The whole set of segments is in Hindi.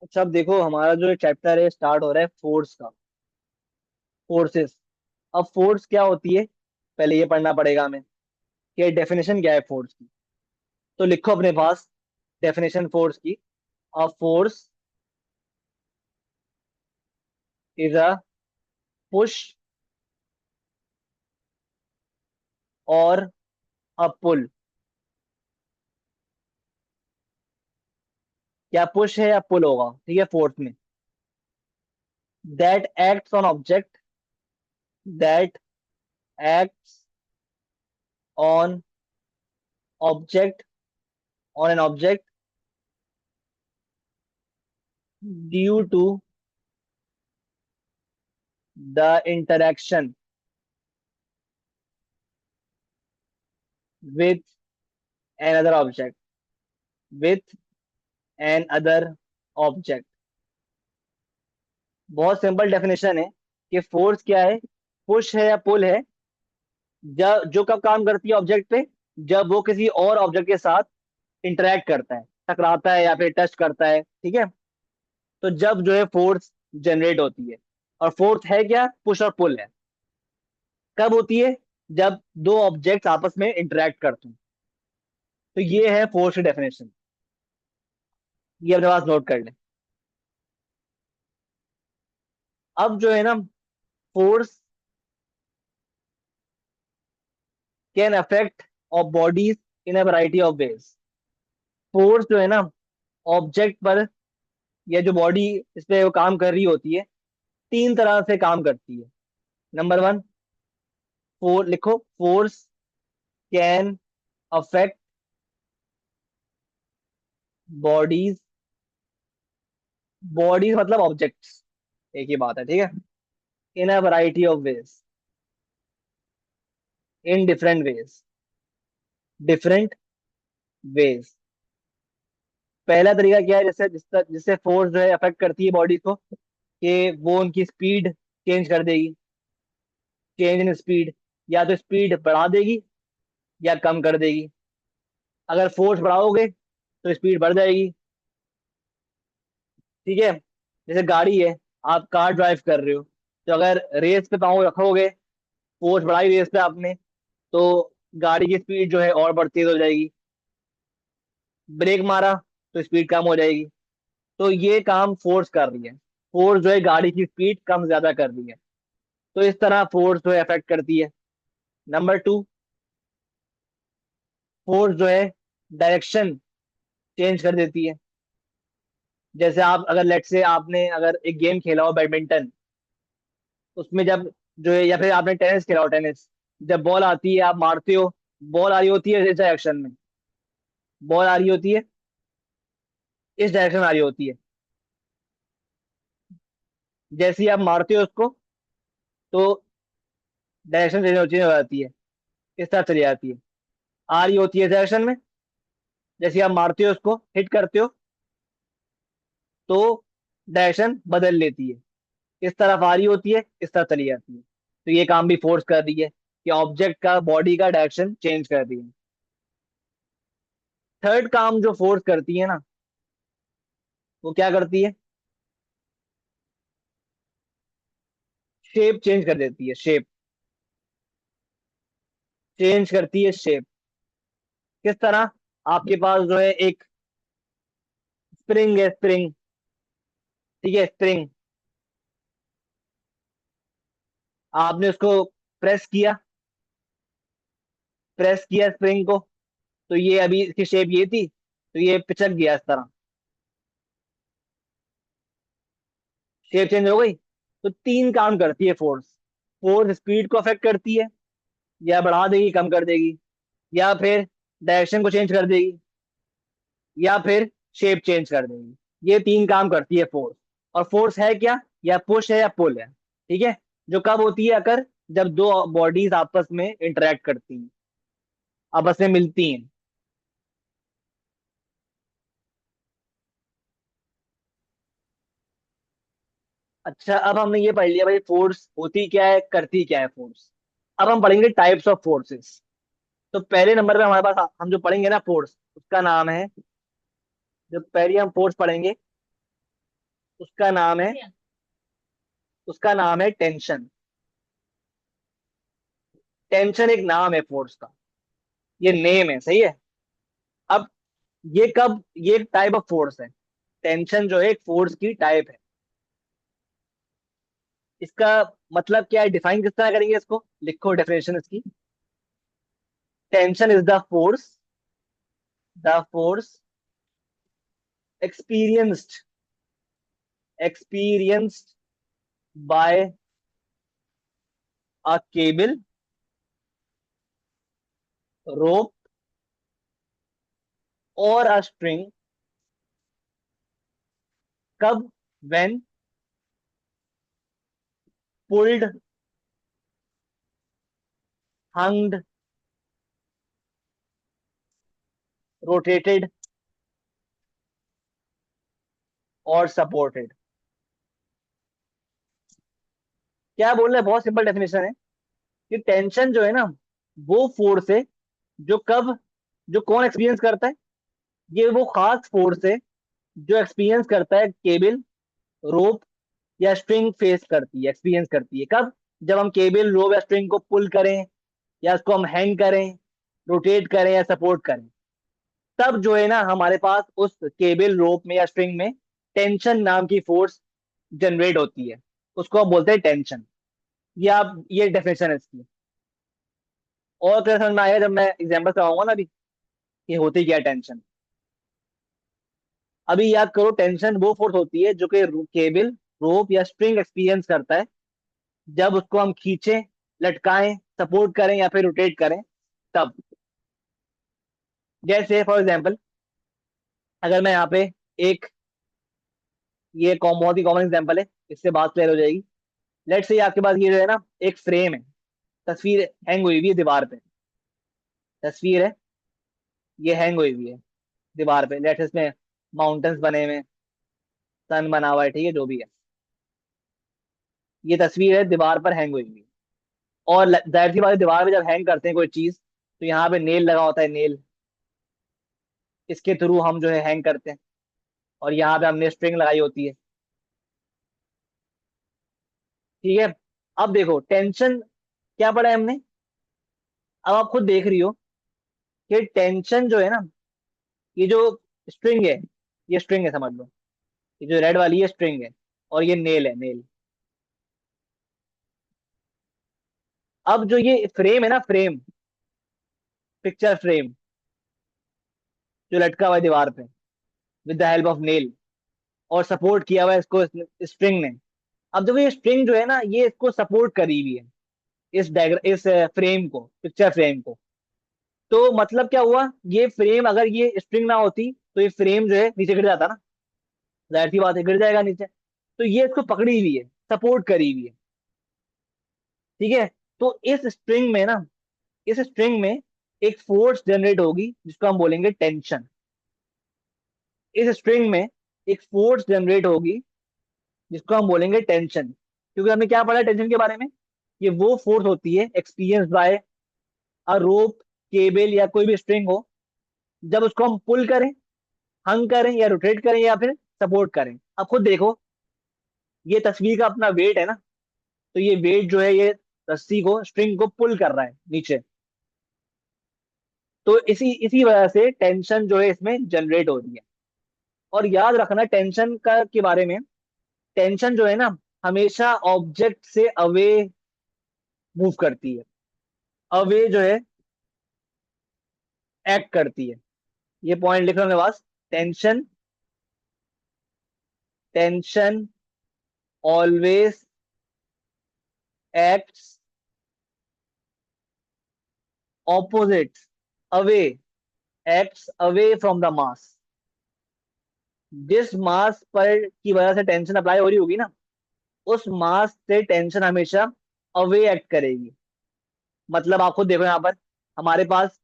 अच्छा अब देखो हमारा जो चैप्टर है स्टार्ट हो रहा है फोर्स का। फोर्सेस। अब फोर्स क्या होती है, पहले ये पढ़ना पड़ेगा हमें कि डेफिनेशन क्या है फोर्स की। तो लिखो अपने पास डेफिनेशन फोर्स की। A force is a push और अ पुल। क्या पुश है या पुल होगा, ठीक है, फोर्स में। That acts on object, that acts on object, on an object due to the interaction with another object, with another object. बहुत सिंपल डेफिनेशन है कि फोर्स क्या है, पुश है या पुल है, जब जो कब काम करती है ऑब्जेक्ट पे, जब वो किसी और ऑब्जेक्ट के साथ इंटरेक्ट करता है, टकराता है या फिर टच करता है, ठीक है। तो जब जो है फोर्स जनरेट होती है। और फोर्स है क्या, पुश और पुल है। कब होती है, जब दो ऑब्जेक्ट आपस में इंटरेक्ट करते हैं। तो ये है फोर्स की डेफिनेशन। ये अपने पास नोट कर लें। अब जो है ना, force can affect of bodies in a variety of veg. Force जो है ना ऑब्जेक्ट पर, या जो बॉडी इस पे वो काम कर रही होती है, तीन तरह से काम करती है। नंबर वन, फोर लिखो, force can affect bodies. Bodies मतलब ऑब्जेक्ट्स, एक ही बात है, ठीक है। In a variety of ways, in different ways, different ways. पहला तरीका क्या है, जैसे जिससे फोर्स जो है अफेक्ट करती है बॉडी को, कि वो उनकी स्पीड चेंज कर देगी। चेंज इन स्पीड, या तो स्पीड बढ़ा देगी या कम कर देगी। अगर फोर्स बढ़ाओगे तो स्पीड बढ़ जाएगी, ठीक है। जैसे गाड़ी है, आप कार ड्राइव कर रहे हो, तो अगर रेस पे पाँव रखोगे, फोर्स बढ़ाई रेस पे आपने, तो गाड़ी की स्पीड जो है और बढ़ तेज हो जाएगी। ब्रेक मारा तो स्पीड कम हो जाएगी। तो ये काम फोर्स कर रही है। फोर्स जो है गाड़ी की स्पीड कम ज्यादा कर रही है। तो इस तरह फोर्स जो है अफेक्ट करती है। नंबर टू, फोर्स जो है डायरेक्शन चेंज कर देती है। जैसे आप अगर लेट से आपने अगर एक गेम खेला हो बैडमिंटन, उसमें जब जो है, या फिर आपने टेनिस खेला हो, टेनिस, जब बॉल आती है आप मारते हो, बॉल आ रही होती है इस डायरेक्शन में, बॉल आ रही होती है इस डायरेक्शन में आ रही होती है। जैसे ही आप मारते हो उसको, तो डायरेक्शन चेंज हो जाती है, इस तरह चली जाती है। आ रही होती है इस डायरेक्शन में, जैसे ही आप मारते हो उसको, हिट करते हो, तो डायरेक्शन बदल लेती है। इस तरफ आ रही होती है, इस तरफ चली जाती है। तो ये काम भी फोर्स कर रही है कि ऑब्जेक्ट का, बॉडी का डायरेक्शन चेंज कर रही है। थर्ड काम जो फोर्स करती है ना, वो क्या करती है, शेप चेंज कर देती है। शेप चेंज करती है, शेप। किस तरह, आपके पास जो है एक स्प्रिंग है, स्प्रिंग, ठीक है, स्प्रिंग। आपने उसको प्रेस किया, प्रेस किया स्प्रिंग को, तो ये अभी इसकी शेप ये थी, तो ये पिचक गया इस तरह, शेप चेंज हो गई। तो तीन काम करती है फोर्स। फोर्स स्पीड को अफेक्ट करती है, या बढ़ा देगी कम कर देगी, या फिर डायरेक्शन को चेंज कर देगी, या फिर शेप चेंज कर देगी। ये तीन काम करती है फोर्स। और फोर्स है क्या, या पुश है या पुल है, ठीक है। जो कब होती है, अगर जब दो बॉडीज आपस में इंटरेक्ट करती हैं, आपस में मिलती हैं। अच्छा अब हमने ये पढ़ लिया भाई फोर्स होती क्या है, करती क्या है फोर्स। अब हम पढ़ेंगे टाइप्स ऑफ फोर्सेस। तो पहले नंबर पे हमारे पास हम जो पढ़ेंगे ना फोर्स, उसका नाम है, जो पहले हम फोर्स पढ़ेंगे उसका नाम है, उसका नाम है टेंशन। टेंशन एक नाम है फोर्स का, ये नेम है, सही है। अब ये कब, ये टाइप ऑफ फोर्स है। टेंशन जो है एक फोर्स की टाइप है। इसका मतलब क्या है, डिफाइन किस तरह करेंगे इसको, लिखो डेफिनेशन इसकी। Tension is the force experienced experienced by a cable, rope or a string, कब, when pulled, hung, rotated और supported। क्या बोल रहे हैं, बहुत सिंपल डेफिनेशन है कि टेंशन जो है ना, वो फोर्स है जो कब, जो कौन एक्सपीरियंस करता है, ये वो खास फोर्स है जो एक्सपीरियंस करता है केबल, रोप या स्ट्रिंग फेस करती है, एक्सपीरियंस करती है कब, जब हम केबल, रोप या स्ट्रिंग को पुल करें, या उसको हम हैंग करें, रोटेट करें या सपोर्ट करें, तब जो है ना हमारे पास उस केबल, रोप में या स्ट्रिंग में टेंशन नाम की फोर्स जनरेट होती है। उसको आप बोलते हैं टेंशन। ये आप, ये डेफिनेशन है इसकी। और तो समझ में आएगा जब मैं एग्जाम्पल कराऊंगा ना अभी कि होती क्या टेंशन। अभी याद करो, टेंशन वो फोर्स होती है जो कि केबल, रोप या स्ट्रिंग एक्सपीरियंस करता है जब उसको हम खींचें, लटकाएं, सपोर्ट करें या फिर रोटेट करें, तब। जैसे फॉर एग्जाम्पल, अगर मैं यहाँ पे एक, ये बहुत ही कॉमन एग्जाम्पल है, इससे बात क्लियर हो जाएगी। लेट्स से आपके पास ये जो है ना एक फ्रेम है, तस्वीर हैंग हुई हुई है दीवार पे, तस्वीर है, ये हैंग हुई हुई है दीवार पे। लेट्स इसमें माउंटेन्स बने हुए हैं, सन बना हुआ है, ठीक है, जो भी है। ये तस्वीर है दीवार पर हैंग हुई हुई है। और जाहिर सी बात है, दीवार पे जब हैंग करते हैं कोई चीज, तो यहाँ पे नेल लगा होता है, नेल, इसके थ्रू हम जो है हैंग करते हैं। और यहाँ पे हमने स्ट्रिंग लगाई होती है, ठीक है। अब देखो टेंशन क्या पढ़ा है हमने। अब आप खुद देख रही हो कि टेंशन जो है ना, ये जो स्ट्रिंग है, ये स्ट्रिंग है समझ लो, ये जो रेड वाली है स्ट्रिंग है, और ये नेल है, नेल। अब जो ये फ्रेम है ना, फ्रेम, पिक्चर फ्रेम, जो लटका हुआ है दीवार पे with the help of nail, और सपोर्ट किया हुआ है इसको स्ट्रिंग ने। अब देखो ये स्ट्रिंग जो है ना, ये इसको सपोर्ट करी हुई है, इस फ्रेम को, पिक्चर फ्रेम को। तो मतलब क्या हुआ, ये फ्रेम, अगर ये स्ट्रिंग ना होती तो ये फ्रेम जो है नीचे गिर जाता ना, जाहिर सी बात है गिर जाएगा नीचे। तो ये इसको पकड़ी हुई है, सपोर्ट करी हुई है, ठीक है। तो इस स्ट्रिंग में ना, इस स्ट्रिंग में एक फोर्स जनरेट होगी जिसको हम बोलेंगे टेंशन। इस स्ट्रिंग में एक फोर्स जनरेट होगी जिसको हम बोलेंगे टेंशन, क्योंकि हमने क्या पढ़ा टेंशन के बारे में, ये वो फोर्स होती है experience by a rope, cable या कोई भी स्ट्रिंग हो, जब उसको हम पुल करें, हंग करें या रोटेट करें या फिर सपोर्ट करें। अब खुद देखो, ये तस्वीर का अपना वेट है ना, तो ये वेट जो है ये रस्सी को, स्ट्रिंग को पुल कर रहा है नीचे। तो इसी इसी वजह से टेंशन जो है इसमें जनरेट हो रही है। और याद रखना टेंशन का के बारे में, टेंशन जो है ना हमेशा ऑब्जेक्ट से अवे मूव करती है, अवे जो है एक्ट करती है। ये पॉइंट लिख लो मेरे पास। Tension, tension always acts opposite, away, acts away from the mass. जिस मास पर की वजह से टेंशन अप्लाई हो रही होगी ना, उस मास से टेंशन हमेशा अवे एक्ट करेगी। मतलब आप खुद देखो यहाँ पर, हमारे पास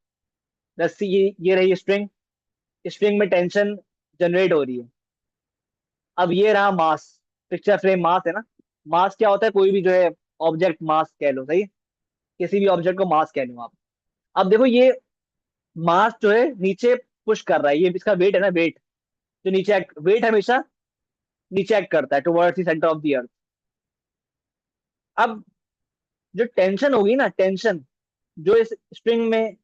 रस्सी, ये रही स्ट्रिंग, स्ट्रिंग में टेंशन जनरेट हो रही है। अब ये रहा मास, पिक्चर फ्रेम मास है ना। मास क्या होता है, कोई भी जो है ऑब्जेक्ट, मास कह लो, सही है? किसी भी ऑब्जेक्ट को मास कह लो आप। अब देखो ये मास जो है नीचे पुश कर रहा है, ये इसका वेट है ना, वेट जो नीचे, वेट हमेशा नीचे एक्ट करता है, towards the centre of the earth. अब जो टेंशन होगी ना, टेंशन जो इस स्ट्रिंग में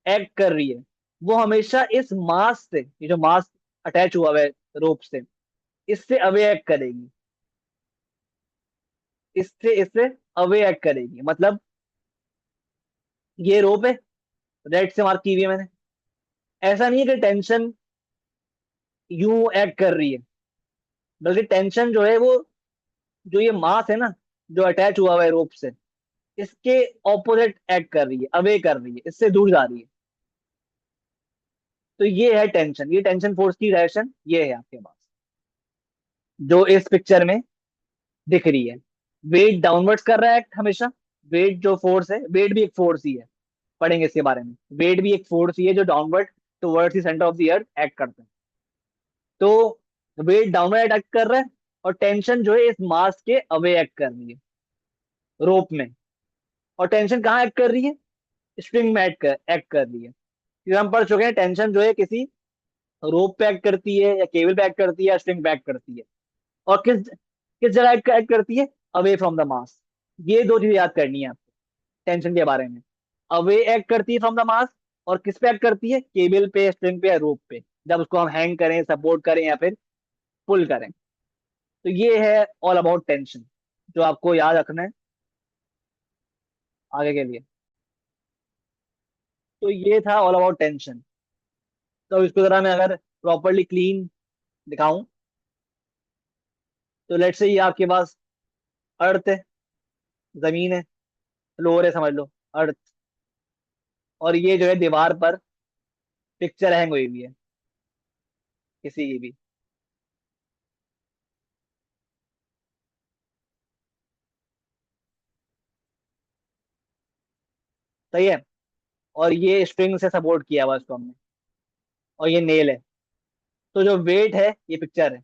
एक्ट कर रही है, वो हमेशा इस मास से, ये जो मास अटैच हुआ है रोप से, इससे अवे एक्ट करेगी, इससे इससे अवे एक्ट करेगी। मतलब ये रोप है, रेड से मार्क की हुई है मैंने। ऐसा नहीं है कि टेंशन यूं एक्ट कर रही है, बल्कि टेंशन जो है वो, जो ये मास है ना, जो अटैच हुआ हुआ है रोप से, इसके ऑपोजिट एक्ट कर रही है, अवे कर रही है, इससे दूर जा रही है। तो ये है टेंशन, ये टेंशन फोर्स की डायरेक्शन ये है आपके पास, जो इस पिक्चर में दिख रही है। वेट डाउनवर्ड्स कर रहा है एक्ट हमेशा। वेट जो फोर्स है, वेट भी एक फोर्स ही है, पढ़ेंगे इसके बारे में। वेट भी एक फोर्स ही है जो downward towards the centre of the earth act करता है। तो वेट डाउनवर्ड एक्ट कर रहा है, और टेंशन जो है इस मास के अवे एक्ट कर रही है, रोप में। और टेंशन कहाँ एक्ट कर रही है? स्ट्रिंग में एक्ट कर रही है, क्योंकि हम पढ़ चुके हैं टेंशन जो है किसी रोप पे एक्ट करती है, या केबल पे एक्ट करती है, या स्ट्रिंग पे एक्ट करती है। और किस किस जगह एक्ट करती है? अवे फ्रॉम द मास। ये दो चीजें याद करनी है आपको टेंशन के बारे में। अवे एक्ट करती है फ्रॉम द मास, और किस पे एक्ट करती है? केबल पे, स्ट्रिंग पे, या रोप पे, जब उसको हम हैंग करें, सपोर्ट करें, या फिर पुल करें। तो ये है ऑल अबाउट टेंशन, जो आपको याद रखना है आगे के लिए। तो ये था ऑल अबाउट टेंशन। तो इसको जरा मैं अगर प्रॉपरली क्लीन दिखाऊं, तो लेट्स से ये आपके पास अर्थ है, जमीन है, फ्लोर है, समझ लो अर्थ। और ये जो है दीवार पर पिक्चर हैंग हुई हुई है, किसी की भी। सही है। और ये स्ट्रिंग से सपोर्ट किया हुआ है इसको हमने, और ये नेल है। तो जो वेट है, ये पिक्चर है,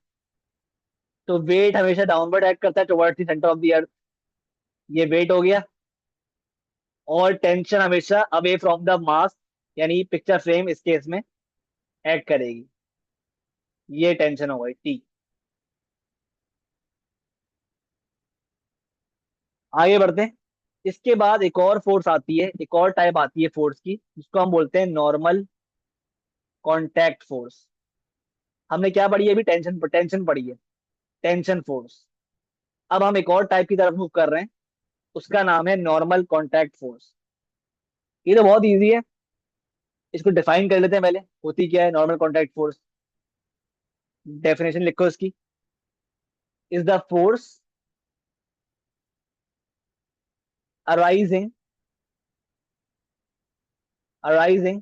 तो वेट हमेशा डाउनवर्ड एक्ट करता है towards the centre of the earth. ये वेट हो गया। और टेंशन हमेशा अवे फ्रॉम द मास, यानी पिक्चर फ्रेम इस केस में एक्ट करेगी। ये टेंशन हो गई टी। आगे बढ़ते हैं। इसके बाद एक और फोर्स आती है, एक और टाइप आती है फोर्स की, जिसको हम बोलते हैं नॉर्मल कॉन्टैक्ट फोर्स। हमने क्या पढ़ी है अभी? टेंशन, टेंशन पढ़ी है, टेंशन फोर्स। अब हम एक और टाइप की तरफ मूव कर रहे हैं, उसका नाम है नॉर्मल कॉन्टैक्ट फोर्स। ये तो बहुत इजी है, इसको डिफाइन कर लेते हैं पहले, होती क्या है नॉर्मल कॉन्टैक्ट फोर्स। डेफिनेशन लिखो इसकी। Is the force arising arising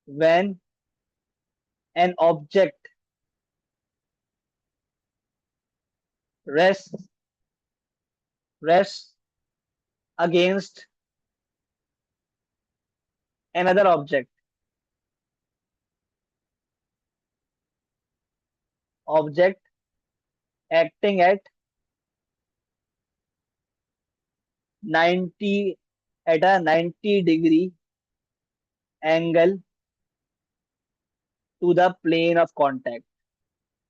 when an object rests rests against another object acting at 90 at a 90-degree angle to the plane of contact,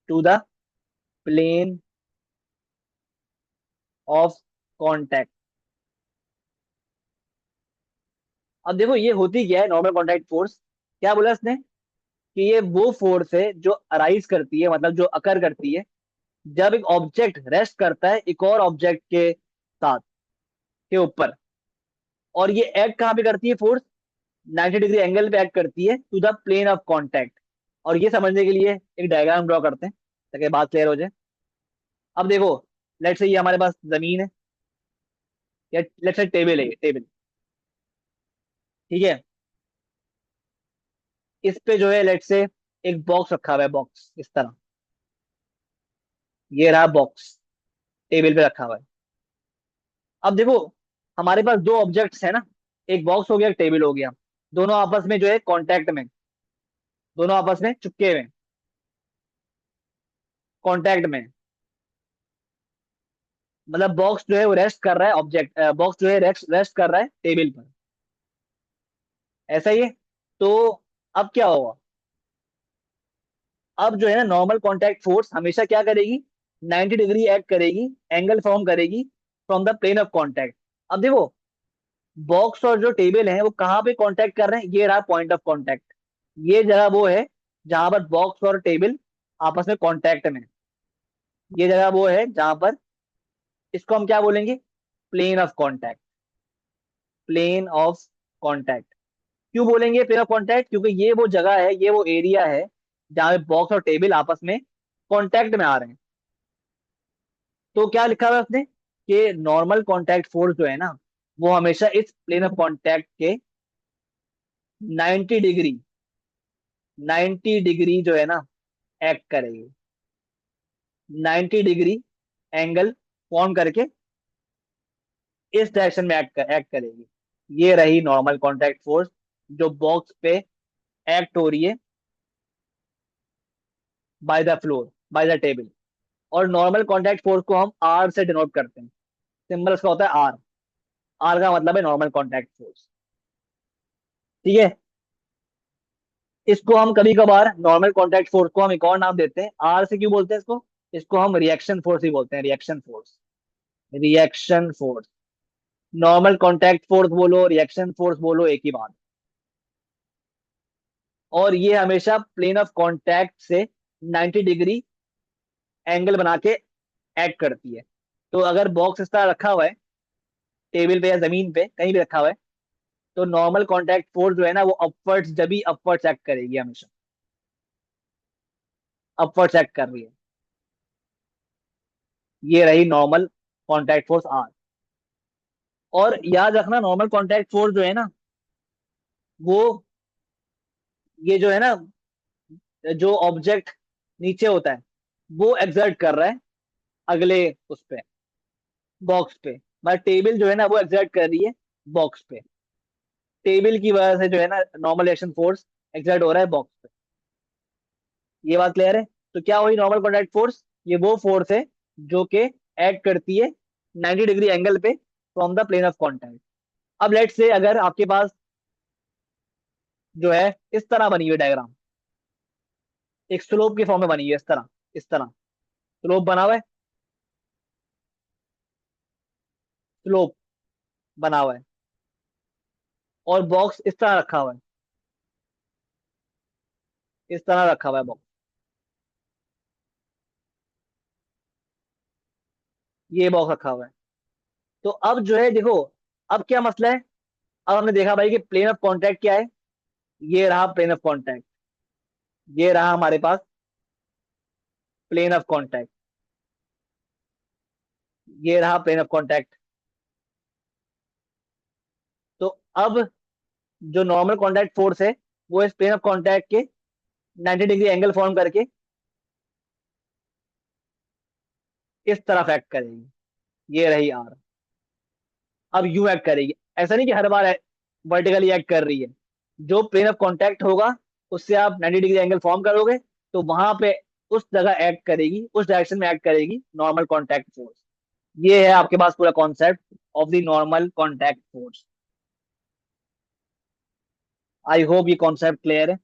to the plane of contact। अब देखो ये होती क्या है नॉर्मल कॉन्टैक्ट फोर्स। क्या बोला इसने? कि ये वो फोर्स है जो अराइज करती है, मतलब जो अकर करती है, जब एक ऑब्जेक्ट रेस्ट करता है एक और ऑब्जेक्ट के साथ, के ऊपर। और ये एक्ट कहाँ पे करती है फोर्स? 90 डिग्री एंगल पे एक्ट करती है to the plane of contact. और ये समझने के लिए एक डायग्राम ड्रॉ करते हैं, ताकि बात क्लियर हो जाए। अब देखो, लेट्स से ये हमारे पास जमीन है, या लेट्स से टेबल है, ये टेबल। ठीक है। इस पे जो है लेट्स से एक बॉक्स रखा हुआ है, बॉक्स इस तरह। ये रहा बॉक्स, टेबल पे रखा हुआ है। अब देखो, हमारे पास दो ऑब्जेक्ट्स है ना, एक बॉक्स हो गया, एक टेबल हो गया। दोनों आपस में जो है कांटेक्ट में, दोनों आपस में चिपके हुए, कांटेक्ट में। मतलब बॉक्स जो है वो रेस्ट कर रहा है, ऑब्जेक्ट बॉक्स जो है रेस्ट कर रहा है टेबल पर। ऐसा ही है। तो अब क्या होगा? अब जो है ना, नॉर्मल कांटेक्ट फोर्स हमेशा क्या करेगी? 90 डिग्री एक्ट करेगी, एंगल फॉर्म करेगी from the plane of contact. अब देखो, बॉक्स और जो टेबल है वो कहाँ पे कांटेक्ट कर रहे हैं, ये रहा पॉइंट ऑफ कांटेक्ट। ये जगह वो है जहां पर बॉक्स और टेबल आपस में कांटेक्ट में है। ये जगह वो है जहां पर, इसको हम क्या बोलेंगे, plane of contact. Plane of contact. क्यों बोलेंगे प्लेन ऑफ कांटेक्ट, क्योंकि ये वो जगह है, ये वो एरिया है जहां पे बॉक्स और टेबल आपस में कांटेक्ट में आ रहे हैं। तो क्या लिखा हुआ है उसने कि नॉर्मल कांटेक्ट फोर्स जो है ना, वो हमेशा इस प्लेन ऑफ कांटेक्ट के 90 डिग्री, 90 डिग्री जो है ना एक्ट करेगी। 90 डिग्री एंगल फॉर्म करके इस डायरेक्शन में एक्ट करेगी। ये रही नॉर्मल कांटेक्ट फोर्स जो बॉक्स पे एक्ट हो रही है by the floor, by the table. और नॉर्मल कांटेक्ट फोर्स को हम आर से डिनोट करते हैं। सिंबल उसका होता है आर। आर का मतलब है नॉर्मल कांटेक्ट फोर्स। ठीक है। इसको हम कभी कभार नॉर्मल कांटेक्ट फोर्स को हम एक और नाम देते हैं, आर से क्यों बोलते हैं इसको, इसको हम रिएक्शन फोर्स ही बोलते हैं, reaction force. Reaction force. Normal contact force बोलो, रिएक्शन फोर्स बोलो, एक ही बात। और ये हमेशा प्लेन ऑफ कांटेक्ट से 90 डिग्री एंगल बना के एक्ट करती है। तो अगर बॉक्स इस तरह रखा हुआ है, टेबल पे या जमीन पे कहीं भी रखा हुआ है, तो नॉर्मल कांटेक्ट फोर्स जो है ना वो अपवर्ड्स, जब भी अपवर्ड्स एक्ट करेगी हमेशा। अपवर्ड्स एक्ट कर रही है। ये रही नॉर्मल कांटेक्ट फोर्स आर। और याद रखना नॉर्मल कांटेक्ट फोर्स जो है ना, वो, ये जो है ना, जो ऑब्जेक्ट नीचे होता है वो एक्सर्ट कर रहा है अगले उस पे, बॉक्स पे। मतलब टेबल जो है ना वो एक्सर्ट कर रही है बॉक्स पे। टेबल की वजह से जो है ना नॉर्मल एक्शन फोर्स एक्सर्ट हो रहा है बॉक्स पे। ये बात क्लियर है। तो क्या हुई नॉर्मल कॉन्टैक्ट फोर्स, ये वो फोर्स है जो कि एक्ट करती है 90 डिग्री एंगल पे from the plane of contact. अब लेट से अगर आपके पास जो है इस तरह बनी हुई डायग्राम, एक स्लोप के फॉर्म में बनी हुई है, इस तरह, इस तरह स्लोप बना हुआ है, स्लोप बना हुआ है, और बॉक्स इस तरह रखा हुआ है, इस तरह रखा हुआ है बॉक्स। ये बॉक्स रखा हुआ है। तो अब जो है देखो, अब क्या मसला है। अब हमने देखा भाई कि प्लेन ऑफ कॉन्टैक्ट क्या है। ये रहा प्लेन ऑफ कॉन्टैक्ट। ये रहा हमारे पास प्लेन ऑफ कॉन्टैक्ट। ये रहा प्लेन ऑफ कॉन्टैक्ट। तो अब जो नॉर्मल कॉन्टैक्ट फोर्स है वो इस प्लेन ऑफ कॉन्टैक्ट के 90 डिग्री एंगल फॉर्म करके इस तरफ एक्ट करेगी। ये रही आर। अब यू एक्ट करेगी। ऐसा नहीं कि हर बार वर्टिकली एक्ट कर रही है। जो प्लेन ऑफ कॉन्टैक्ट होगा उससे आप 90 डिग्री एंगल फॉर्म करोगे, तो वहां पे उस जगह एक्ट करेगी, उस डायरेक्शन में एक्ट करेगी नॉर्मल कॉन्टैक्ट फोर्स। ये है आपके पास पूरा concept of the normal contact force. I hope ये कॉन्सेप्ट क्लियर है।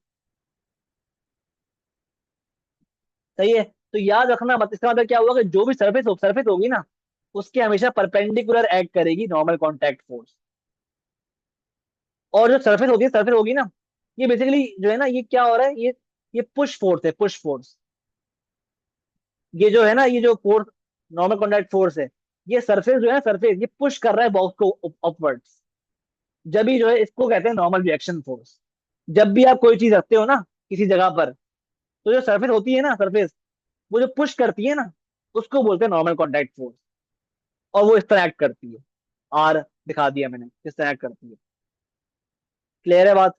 सही है। तो याद रखना मत, इसका मतलब क्या हुआ कि जो भी सरफेस होगी ना, उसके हमेशा परपेंडिकुलर एक्ट करेगी नॉर्मल कॉन्टैक्ट फोर्स। और जो सरफेस होती है, सरफेस होगी ना, ये बेसिकली जो है ना, ये क्या हो रहा है, ये पुश फोर्स है, पुश फोर्स। ये जो है ना, ये जो फोर्स, नॉर्मल कॉन्टैक्ट फोर्स है, ये सरफेस जो है ना, सरफेस ये पुश कर रहा है बॉक्स को अपवर्ड्स। जब भी जो है इसको कहते हैं नॉर्मल रिएक्शन फोर्स। जब भी आप कोई चीज रखते हो ना किसी जगह पर, तो जो सरफेस होती है ना, सरफेस वो जो पुश करती है ना, उसको बोलते हैं नॉर्मल कॉन्टैक्ट फोर्स। और वो इस तरह एक्ट करती है। आर दिखा दिया मैंने किस तरह एक्ट करती है। क्लियर है बात।